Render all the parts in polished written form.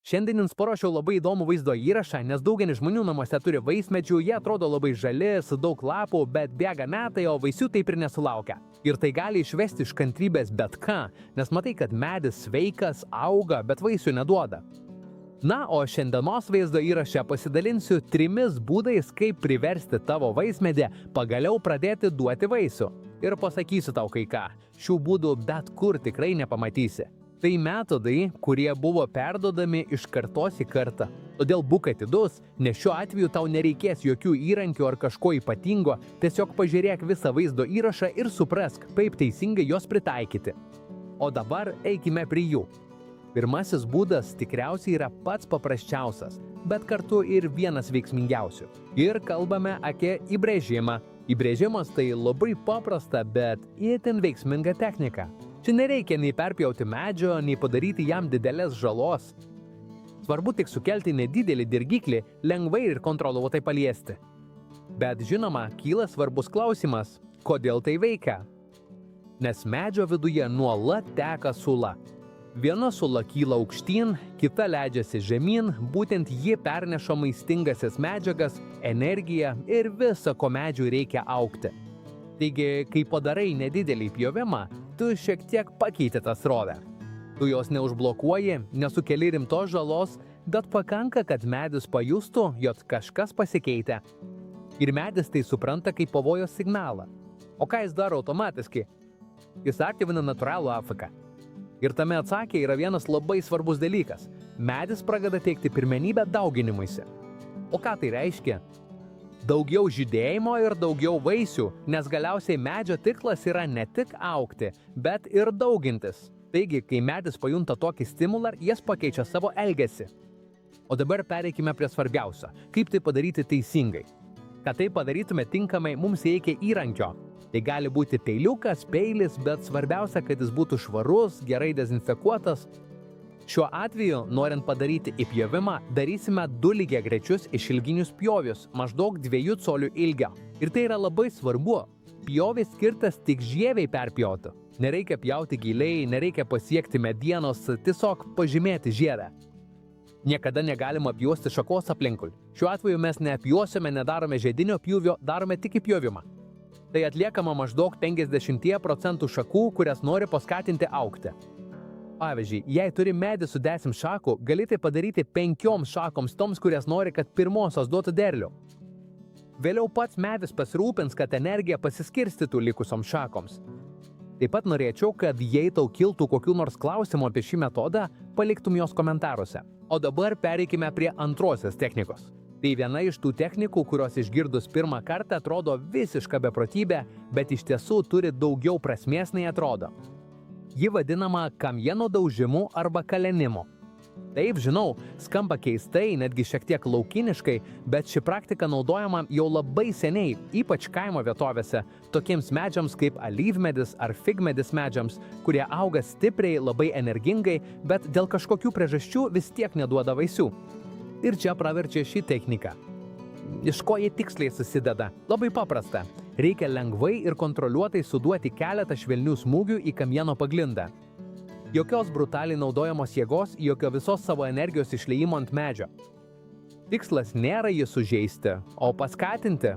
Šiandien jums paruošiau labai įdomų vaizdo įrašą, nes daugelis žmonių namuose turi vaismedžių, jie atrodo labai žali, su daug lapų, bet bėga metai, o vaisių taip ir nesulaukia. Ir tai gali išvesti iš kantrybės bet ką, nes matai, kad medis sveikas, auga, bet vaisių neduoda. Na, o šiandienos vaizdo įraše pasidalinsiu 3 būdais, kaip priversti tavo vaismedį pagaliau pradėti duoti vaisių. Ir pasakysiu tau kai ką, šių būdų bet kur tikrai nepamatysi. Tai metodai, kurie buvo perduodami iš kartos į kartą. Todėl būk atidus, nes šiuo atveju tau nereikės jokių įrankių ar kažko ypatingo, tiesiog pažiūrėk visą vaizdo įrašą ir suprask, kaip teisingai jos pritaikyti. O dabar eikime prie jų. Pirmasis būdas tikriausiai yra pats paprasčiausias, bet kartu ir vienas veiksmingiausių. Ir kalbame apie įbrėžimą. Įbrėžimas tai labai paprasta, bet itin veiksminga technika. Čia nereikia nei perpjauti medžio, nei padaryti jam didelės žalos. Svarbu tik sukelti nedidelį dirgiklį, lengvai ir kontroliuotai paliesti. Bet žinoma, kyla svarbus klausimas, kodėl tai veikia? Nes medžio viduje nuolat teka sula. Viena sula kyla aukštyn, kita leidžiasi žemyn, būtent ji perneša maistingasias medžiagas, energiją ir visą, ko medžiui reikia augti. Taigi, kai padarai nedidelį pjovimą, tu šiek tiek pakeiti tą srovę. Tu jos neužblokuoji, nesukeli rimtos žalos, bet pakanka, kad medis pajustų, jog kažkas pasikeitė. Ir medis tai supranta kaip pavojaus signalą. O ką jis daro automatiškai? Jis aktyvina natūralų atsaką. Ir tame atsakė yra vienas labai svarbus dalykas. Medis pradeda teikti pirmenybę dauginimuisi. O ką tai reiškia? Daugiau žydėjimo ir daugiau vaisių, nes galiausiai medžio tikslas yra ne tik augti, bet ir daugintis. Taigi, kai medis pajunta tokį stimulą, jis pakeičia savo elgesį. O dabar pereikime prie svarbiausio – kaip tai padaryti teisingai. Kad tai padarytume tinkamai, mums reikia įrankio. Tai gali būti peiliukas, peilis, bet svarbiausia, kad jis būtų švarus, gerai dezinfekuotas. Šiuo atveju, norint padaryti įpjovimą, darysime 2 lygiagrečius išilginius pjovius, maždaug 2 colių ilgio. Ir tai yra labai svarbu. Pjovis skirtas tik žieviai perpjauti. Nereikia pjauti giliai, nereikia pasiekti medienos, tiesiog pažymėti žievę. Niekada negalima pjausti šakos aplinkui. Šiuo atveju mes neapjuosime, nedarome žiedinio pjūvio, darome tik įpjovimą. Tai atliekama maždaug 50% šakų, kurias nori paskatinti augti. Pavyzdžiui, jei turi medį su 10 šakų, gali tai padaryti 5 šakoms toms, kurias nori, kad pirmosios duotų derlių. Vėliau pats medis pasirūpins, kad energija pasiskirstytų likusioms šakoms. Taip pat norėčiau, kad jei tau kiltų kokių nors klausimų apie šį metodą, paliktum jos komentaruose. O dabar pereikime prie antrosios technikos. Tai viena iš tų technikų, kurios išgirdus pirmą kartą atrodo visiška beprotybė, bet iš tiesų turi daugiau prasmės nei atrodo. Ji vadinama kamieno daužimu arba kalenimu. Taip, žinau, skamba keistai, netgi šiek tiek laukiniškai, bet ši praktika naudojama jau labai seniai, ypač kaimo vietovėse, tokiems medžiams kaip alyvmedis ar figmedis medžiams, kurie auga stipriai, labai energingai, bet dėl kažkokių priežasčių vis tiek neduoda vaisių. Ir čia praverčia šį techniką. Iš ko jie tiksliai susideda? Labai paprasta. Reikia lengvai ir kontroliuotai suduoti keletą švelnių smūgių į kamieno pagrindą. Jokios brutaliai naudojamos jėgos, jokio visos savo energijos išliejimo ant medžio. Tikslas nėra jį sužeisti, o paskatinti,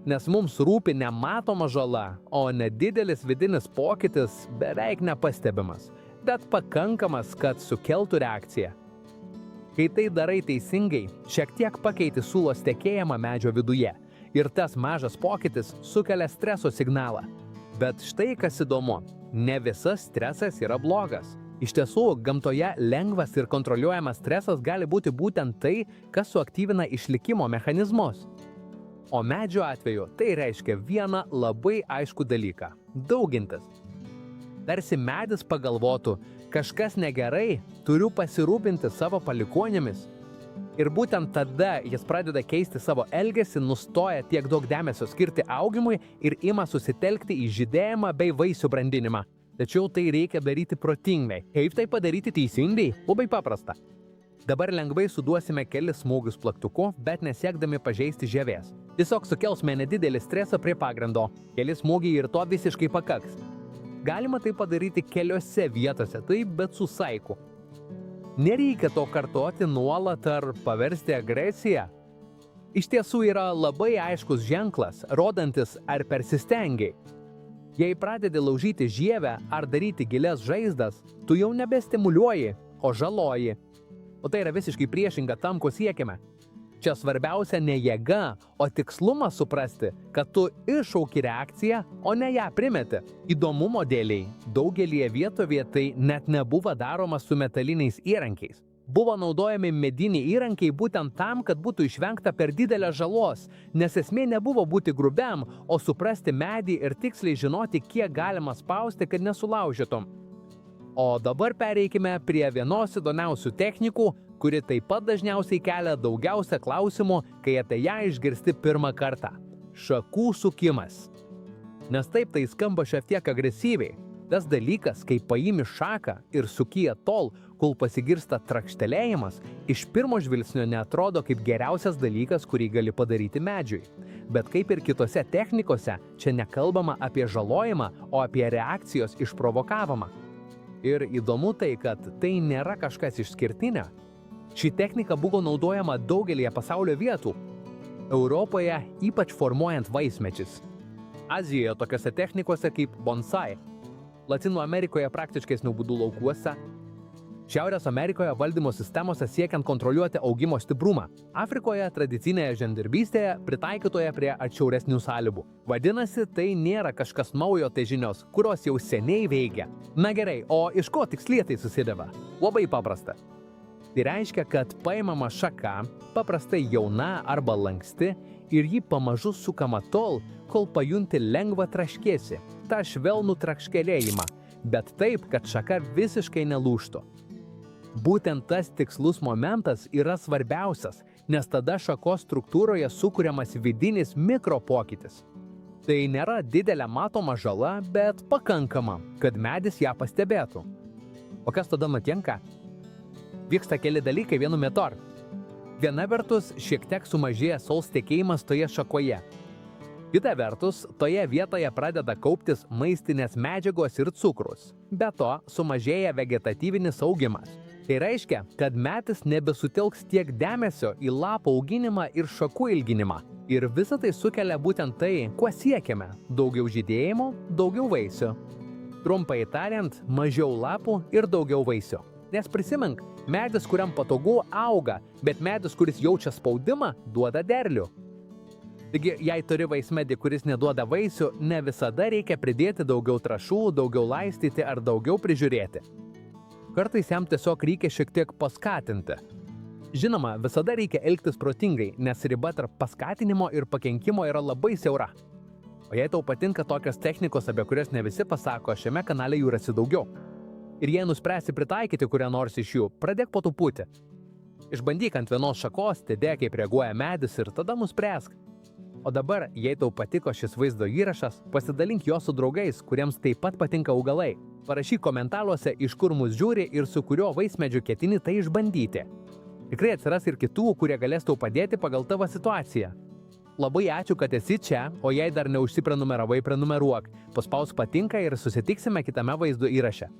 nes mums rūpi nematoma žala, o nedidelis vidinis pokytis beveik nepastebimas, bet pakankamas, kad sukeltų reakciją. Kai tai darai teisingai, šiek tiek pakeiti sulos tekėjimą medžio viduje ir tas mažas pokytis sukelia streso signalą. Bet štai kas įdomu, ne visas stresas yra blogas. Iš tiesų, gamtoje lengvas ir kontroliuojamas stresas gali būti būtent tai, kas suaktyvina išlikimo mechanizmus. O medžio atveju tai reiškia vieną labai aiškų dalyką – daugintis. Tarsi medis pagalvotų, kažkas negerai, turiu pasirūpinti savo palikuonėmis. Ir būtent tada jis pradeda keisti savo elgesį, nustoja tiek daug dėmesio skirti augimui ir ima susitelkti į žydėjimą bei vaisių brandinimą. Tačiau tai reikia daryti protingai. Kaip tai padaryti teisingai? Labai paprasta. Dabar lengvai suduosime kelis smūgius plaktuku, bet nesiekdami pažeisti žievės. Tiesiog sukelsime nedidelį stresą prie pagrindo. Keli smūgiai ir to visiškai pakaks. Galima tai padaryti keliose vietose, taip, bet su saiku. Nereikia to kartoti nuolat ar paversti agresiją. Iš tiesų yra labai aiškus ženklas, rodantis ar persistengiai. Jei pradedi laužyti žievę ar daryti gilias žaizdas, tu jau nebestimuliuoji, o žaloji. O tai yra visiškai priešinga tam, ko siekiame. Čia svarbiausia ne jėga, o tikslumas suprasti, kad tu iššauki reakciją, o ne ją primeti. Įdomumo dėliai, daugelie vietoje tai net nebuvo daroma su metaliniais įrankiais. Buvo naudojami mediniai įrankiai būtent tam, kad būtų išvengta per didelės žalos, nes esmė nebuvo būti grubiam, o suprasti medį ir tiksliai žinoti, kiek galima spausti, kad nesulaužytum. O dabar pereikime prie vienos įdomiausių technikų, kuri taip pat dažniausiai kelia daugiausia klausimų, kai apie ją išgirsti pirmą kartą – šakų sukimas. Nes taip tai skamba šiek tiek agresyviai. Tas dalykas, kai paimi šaką ir sukyja tol, kol pasigirsta trakštelėjimas, iš pirmo žvilgsnio neatrodo kaip geriausias dalykas, kurį gali padaryti medžiui. Bet kaip ir kitose technikose, čia nekalbama apie žalojimą, o apie reakcijos išprovokavimą. Ir įdomu tai, kad tai nėra kažkas išskirtinio. Ši technika buvo naudojama daugelėje pasaulio vietų. Europoje ypač formuojant vaismedžius. Azijoje tokiose technikose kaip bonsai. Latino Amerikoje praktiškai snubudų laukuose. Šiaurės Amerikoje valdymo sistemose siekiant kontroliuoti augimo stiprumą. Afrikoje tradicinėje žemdirbystėje pritaikytoje prie atšiauresnių sąlygų. Vadinasi, tai nėra kažkas naujo tai žinios, kurios jau seniai veikia. Na gerai, o iš ko tiksliai tai susideda? Labai paprasta. Tai reiškia, kad paimama šaka, paprastai jauna arba lanksti, ir ji pamažu sukama tol, kol pajunti lengvą traškėsį, tą švelnų traškelėjimą, bet taip, kad šaka visiškai nelūžtų. Būtent tas tikslus momentas yra svarbiausias, nes tada šakos struktūroje sukuriamas vidinis mikropokytis. Tai nėra didelė matoma žala, bet pakankama, kad medis ją pastebėtų. O kas tada nutinka? Vyksta keli dalykai vienu metu. Viena vertus, šiek tiek sumažėja sols tekėjimas toje šakoje. Kita vertus, toje vietoje pradeda kauptis maistinės medžiagos ir cukrus. Be to, sumažėja vegetatyvinis augimas. Tai reiškia, kad medis nebesutelks tiek dėmesio į lapų auginimą ir šakų ilginimą. Ir visa tai sukelia būtent tai, kuo siekiame – daugiau žydėjimo, daugiau vaisių. Trumpai tariant, mažiau lapų ir daugiau vaisių. Nes prisimink, medis, kuriam patogu, auga, bet medis, kuris jaučia spaudimą, duoda derlių. Taigi, jei turi vaismedį, kuris neduoda vaisių, ne visada reikia pridėti daugiau trąšų, daugiau laistyti ar daugiau prižiūrėti. Kartais jam tiesiog reikia šiek tiek paskatinti. Žinoma, visada reikia elgtis protingai, nes riba tarp paskatinimo ir pakenkimo yra labai siaura. O jei tau patinka tokios technikos, apie kurias ne visi pasako, šiame kanale jų rasi daugiau. Ir jei nuspręsi pritaikyti kurią nors iš jų, pradėk po truputį. Išbandyk ant vienos šakos, stebėk, kaip reaguoja medis ir tada nuspręsk. O dabar, jei tau patiko šis vaizdo įrašas, pasidalink jo su draugais, kuriems taip pat patinka augalai. Parašyk komentaruose, iš kur mus žiūri ir su kuriuo vaismedžiu ketini tai išbandyti. Tikrai atsiras ir kitų, kurie galės tau padėti pagal tavo situaciją. Labai ačiū, kad esi čia, o jei dar neužsiprenumeravai, prenumeruok. Paspausk patinka ir susitiksime kitame vaizdo įraše.